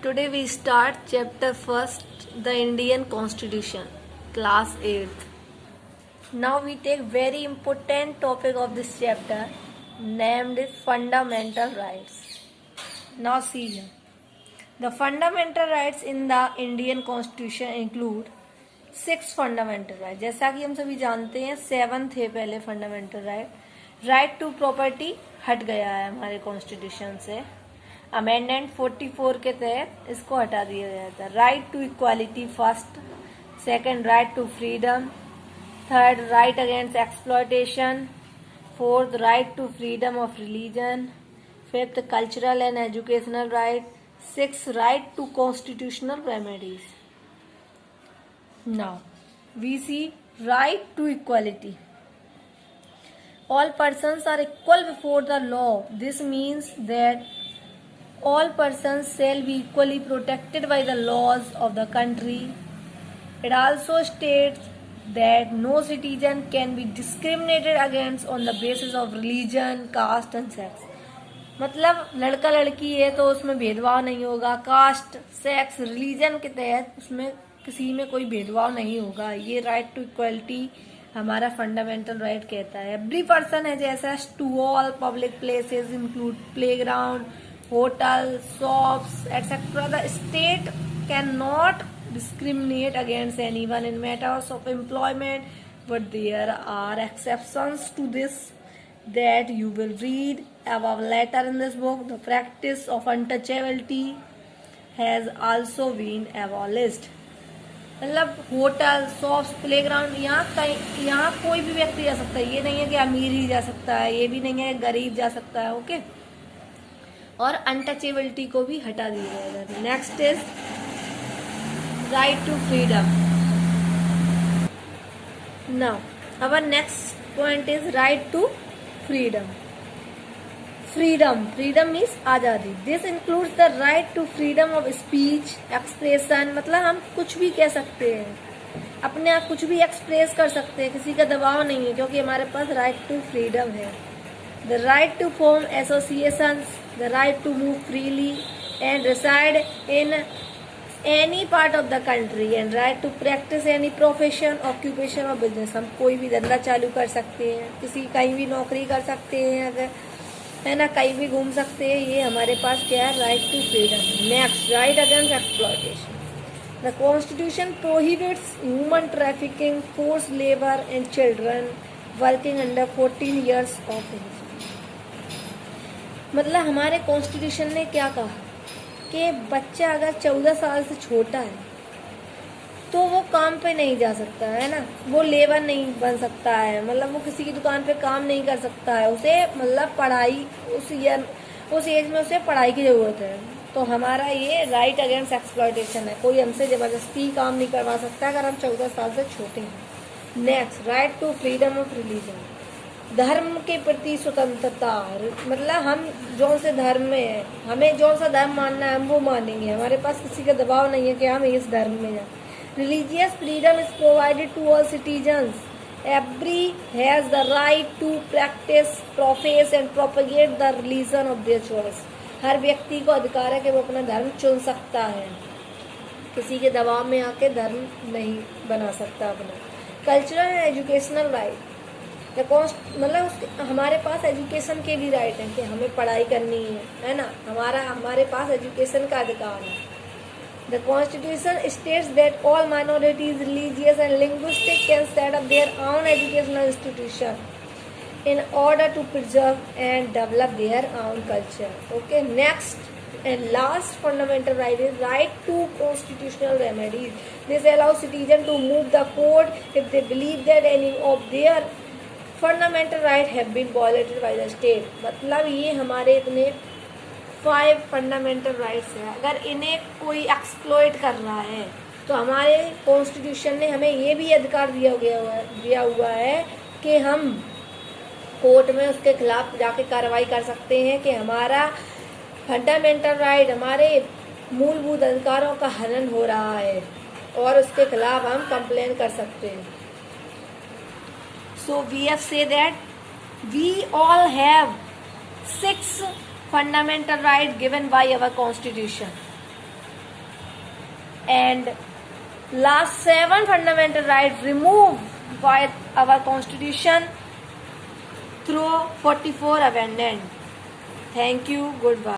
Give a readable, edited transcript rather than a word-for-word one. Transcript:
Today we start chapter first, the Indian Constitution, class 8th. Now we take very important topic of this chapter named fundamental rights. Now see here. The fundamental rights in the Indian Constitution include 6 fundamental rights. जैसा कि हम सभी जानते हैं 7 थे पहले fundamental right. Right to property हट गया है हमारे कॉन्स्टिट्यूशन से. अमेंडमेंट 44 के तहत इसको हटा दिया गया था. Right to equality first, second right to freedom, third right against exploitation, fourth right to freedom of religion, fifth cultural and educational right, six right to constitutional remedies. Now we see right to equality. All persons are equal before the law. This means that all persons shall be equally protected by the laws of the country. It also states that no citizen can be discriminated against on the basis of religion, caste and sex. मतलब लड़का लड़की है तो उसमें भेदभाव नहीं होगा. Cast, sex, religion के तहत उसमें किसी में कोई भेदभाव नहीं होगा. ये राइट टू इक्वलिटी हमारा फंडामेंटल राइट कहता है. एवरी पर्सन है जैसा to all public places include playground, hotel, shops etcetera. The state can not discriminate against anyone in matters of employment, but there are exceptions to this that you will read above later in this book. The practice of untouchability has also been abolished. मतलब hotel, shops, playground, यहाँ कोई भी व्यक्ति जा सकता है. ये नहीं है कि अमीर ही जा सकता है, ये भी नहीं है गरीब जा सकता है. ओके. और अनटचेबिलिटी को भी हटा दिया गया. Next is right to freedom. Now our next point is right to freedom. Freedom means आजादी. This includes the right to freedom of speech, expression. मतलब हम कुछ भी कह सकते हैं, अपने आप कुछ भी एक्सप्रेस कर सकते हैं, किसी का दबाव नहीं है क्योंकि हमारे पास राइट टू फ्रीडम है. The right to form associations, the right to move freely and reside in any part of the country and right to practice any profession, occupation और बिजनेस. हम कोई भी धंधा चालू कर सकते हैं, किसी कहीं भी नौकरी कर सकते हैं, अगर है ना, कहीं भी घूम सकते हैं. ये हमारे पास क्या है, right to freedom. Next, right against exploitation. The constitution prohibits human trafficking, force labour and children working under 14 years of age. मतलब हमारे कॉन्स्टिट्यूशन ने क्या कहा कि बच्चा अगर 14 साल से छोटा है तो वो काम पे नहीं जा सकता है ना, वो लेबर नहीं बन सकता है, मतलब वो किसी की दुकान पे काम नहीं कर सकता है. उसे मतलब पढ़ाई उस एज में उसे पढ़ाई की जरूरत है. तो हमारा ये राइट अगेंस्ट एक्सप्लॉयटेशन है. कोई हमसे जबरदस्ती काम नहीं करवा सकता अगर हम 14 साल से छोटे हैं. Next, right to freedom of religion. धर्म के प्रति स्वतंत्रता. मतलब हम जो से धर्म में है, हमें जो सा धर्म मानना है हम वो मानेंगे. हमारे पास किसी का दबाव नहीं है कि हम इस धर्म में जाए. Religious freedom is provided to all citizens. Every has the right to practice, profess and propagate the religion of their choice. हर व्यक्ति को अधिकार है कि वो अपना धर्म चुन सकता है, किसी के दबाव में आके धर्म नहीं बना सकता अपना. Cultural and educational right. मतलब हमारे पास एजुकेशन के भी राइट है कि हमें पढ़ाई करनी है ना, हमारे पास एजुकेशन का अधिकार है. The Constitution states that all minorities, religious and linguistic can set up their own educational institution in order to preserve and develop their own culture. Okay, next and last fundamental right is right to constitutional remedies. This allows citizens to move the court if they believe that any of their fundamental rights have been violated by the state. मतलब ये हमारे इतने 5 fundamental rights है. अगर इन्हें कोई exploit कर रहा है तो हमारे कॉन्स्टिट्यूशन ने हमें ये भी अधिकार दिया हुआ है कि हम कोर्ट में उसके खिलाफ जाके कार्रवाई कर सकते हैं कि हमारा फंडामेंटल राइट, हमारे मूलभूत अधिकारों का हनन हो रहा है और उसके खिलाफ हम कंप्लेन कर सकते हैं. So we have say that we all have 6 fundamental right given by our constitution. and last 7 fundamental rights removed by our constitution through 44 amendment. Thank you. Goodbye.